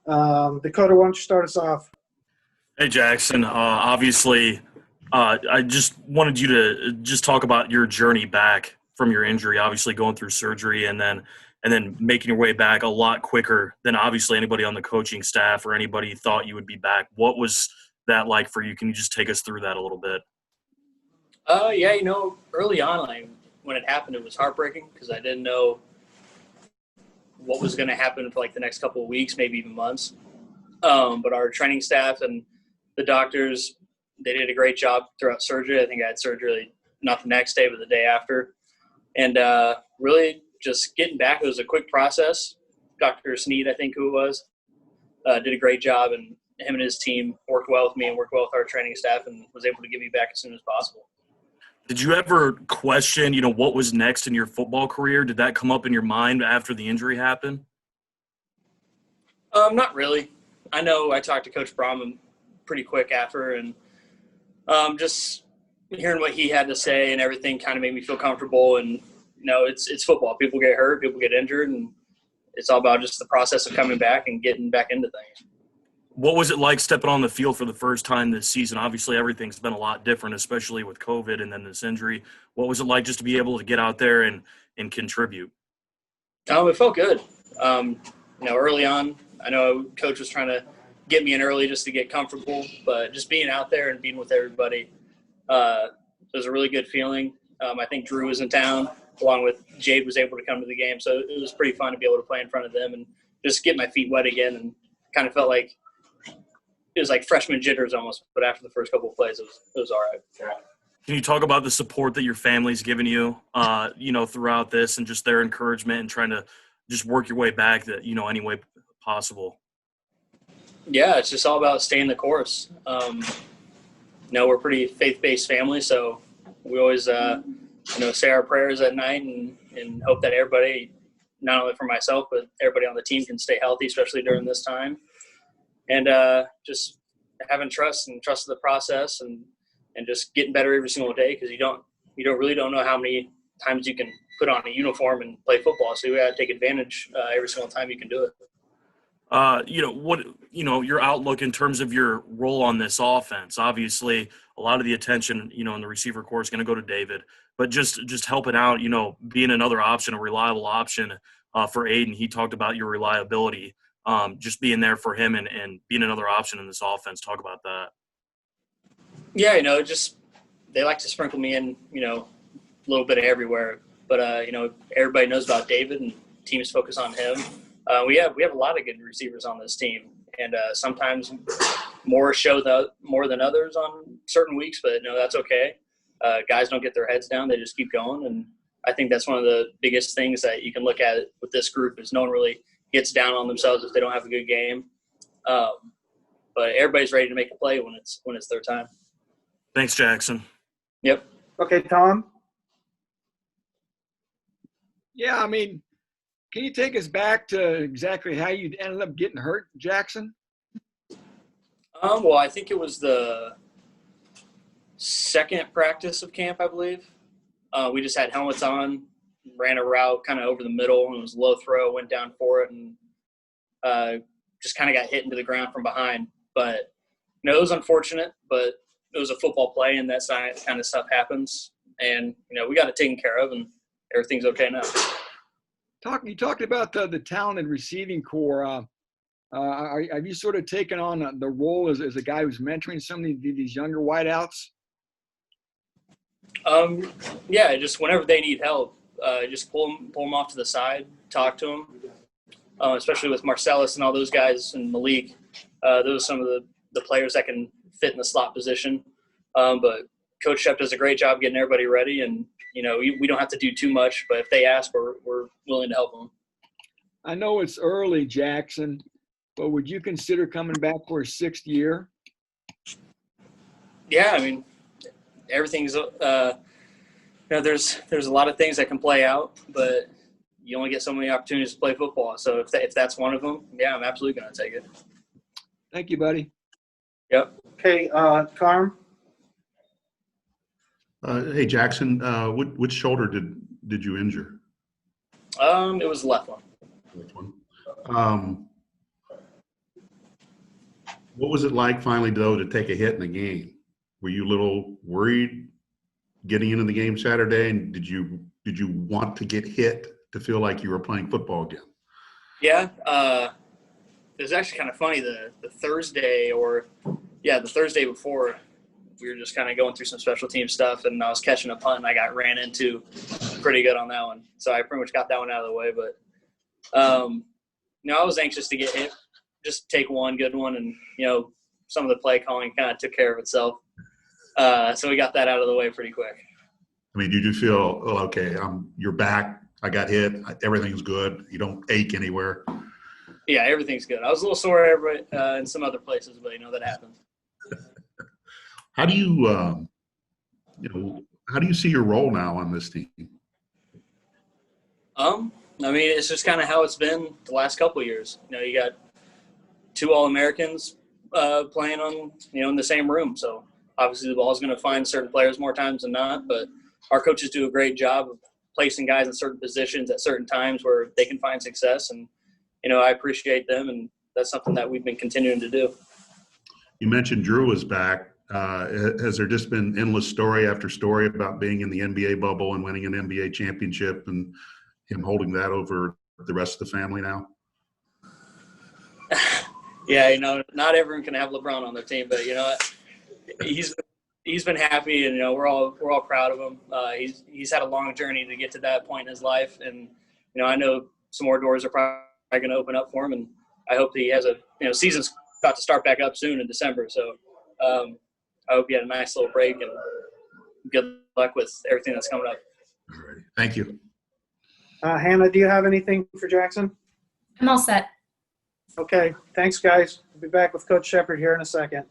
Dakota, why don't you start us off? Hey, Jackson. Obviously, I just wanted you to just talk about your journey back from your injury. Obviously, going through surgery and then making your way back a lot quicker than obviously anybody on the coaching staff or anybody thought you would be back. What was that like for you? Can you just take us through that a little bit? Yeah, early on, when it happened, it was heartbreaking because I didn't know what was going to happen for the next couple of weeks, maybe even months. But our training staff and the doctors, they did a great job throughout surgery. I think I had surgery not the next day, but the day after. And really just getting back, it was a quick process. Dr. Sneed, I think who it was, did a great job, and him and his team worked well with me and worked well with our training staff and was able to get me back as soon as possible. Did you ever question, what was next in your football career? Did that come up in your mind after the injury happened? Not really. I know I talked to Coach Brahman pretty quick after, and just hearing what he had to say and everything kind of made me feel comfortable. And it's football. People get hurt, people get injured, and it's all about just the process of coming back and getting back into things. What was it like stepping on the field for the first time this season? Obviously, everything's been a lot different, especially with COVID and then this injury. What was it like just to be able to get out there and contribute? It felt good. Early on, I know Coach was trying to get me in early just to get comfortable, but just being out there and being with everybody was a really good feeling. I think Drew was in town, along with Jade was able to come to the game, so it was pretty fun to be able to play in front of them and just get my feet wet again, and kind of felt like it was like freshman jitters almost, but after the first couple of plays, it was all right. Can you talk about the support that your family's given you, throughout this, and just their encouragement and trying to just work your way back any way possible? Yeah, it's just all about staying the course. We're a pretty faith-based family, so we always, say our prayers at night and hope that everybody, not only for myself, but everybody on the team can stay healthy, especially during this time. And just having trust in the process and just getting better every single day, because you really don't know how many times you can put on a uniform and play football. So you got to take advantage every single time you can do it. Your outlook in terms of your role on this offense. Obviously, a lot of the attention, in the receiver corps is going to go to David, but just helping out, being another option, a reliable option for Aiden. He talked about your reliability. Just being there for him and being another option in this offense. Talk about that. Yeah, just they like to sprinkle me in, a little bit of everywhere. But, everybody knows about David and teams focus on him. We have a lot of good receivers on this team, and sometimes more more than others on certain weeks, but no, that's okay. Guys don't get their heads down. They just keep going, and I think that's one of the biggest things that you can look at with this group is no one really gets down on themselves if they don't have a good game. But everybody's ready to make a play when it's their time. Thanks, Jackson. Yep. Okay, Tom? Yeah, can you take us back to exactly how you ended up getting hurt, Jackson? Well, I think it was the second practice of camp, I believe. We just had helmets on, ran a route kind of over the middle, and it was a low throw, went down for it, and just kind of got hit into the ground from behind. But, it was unfortunate, but it was a football play, and that kind of stuff happens. And, we got it taken care of, and everything's okay now. You talked about the talented receiving corps. Have you sort of taken on the role as a guy who's mentoring some of these younger wideouts? Yeah, just whenever they need help, just pull them off to the side, talk to them, especially with Marcellus and all those guys and Malik. Those are some of the players that can fit in the slot position. But Coach Shep does a great job getting everybody ready, and we don't have to do too much, but if they ask, we're willing to help them. I know it's early, Jackson, but would you consider coming back for a sixth year? Yeah, everything's there's a lot of things that can play out, but you only get so many opportunities to play football. So if that's one of them, yeah, I'm absolutely going to take it. Thank you, buddy. Yep. Okay, Carm? Hey, Jackson, which shoulder did you injure? It was the left one. Left one. What was it like finally, though, to take a hit in the game? Were you a little worried getting into the game Saturday, and did you want to get hit to feel like you were playing football again? Yeah, it was actually kind of funny. The Thursday the Thursday before, we were just kind of going through some special team stuff, and I was catching a punt, and I got ran into pretty good on that one. So I pretty much got that one out of the way. But, I was anxious to get hit, just take one good one, and, some of the play calling kind of took care of itself. So we got that out of the way pretty quick. I mean, did you feel, okay, you're back, I got hit, everything's good, you don't ache anywhere? Yeah, everything's good. I was a little sore in some other places, but, that happens. How do you, how do you see your role now on this team? It's just kind of how it's been the last couple of years. You got 2 All-Americans playing on, in the same room. So obviously the ball's going to find certain players more times than not, but our coaches do a great job of placing guys in certain positions at certain times where they can find success. And, I appreciate them, and that's something that we've been continuing to do. You mentioned Drew is back. Has there just been endless story after story about being in the NBA bubble and winning an NBA championship and him holding that over the rest of the family now? Yeah, not everyone can have LeBron on their team, but he's been happy, and we're all proud of him. He's had a long journey to get to that point in his life, and I know some more doors are probably going to open up for him, and I hope that he has season's about to start back up soon in December. So I hope he had a nice little break, and good luck with everything that's coming up. All right. Thank you. Hannah, do you have anything for Jackson? I'm all set. Okay, thanks, guys. We'll be back with Coach Shepard here in a second.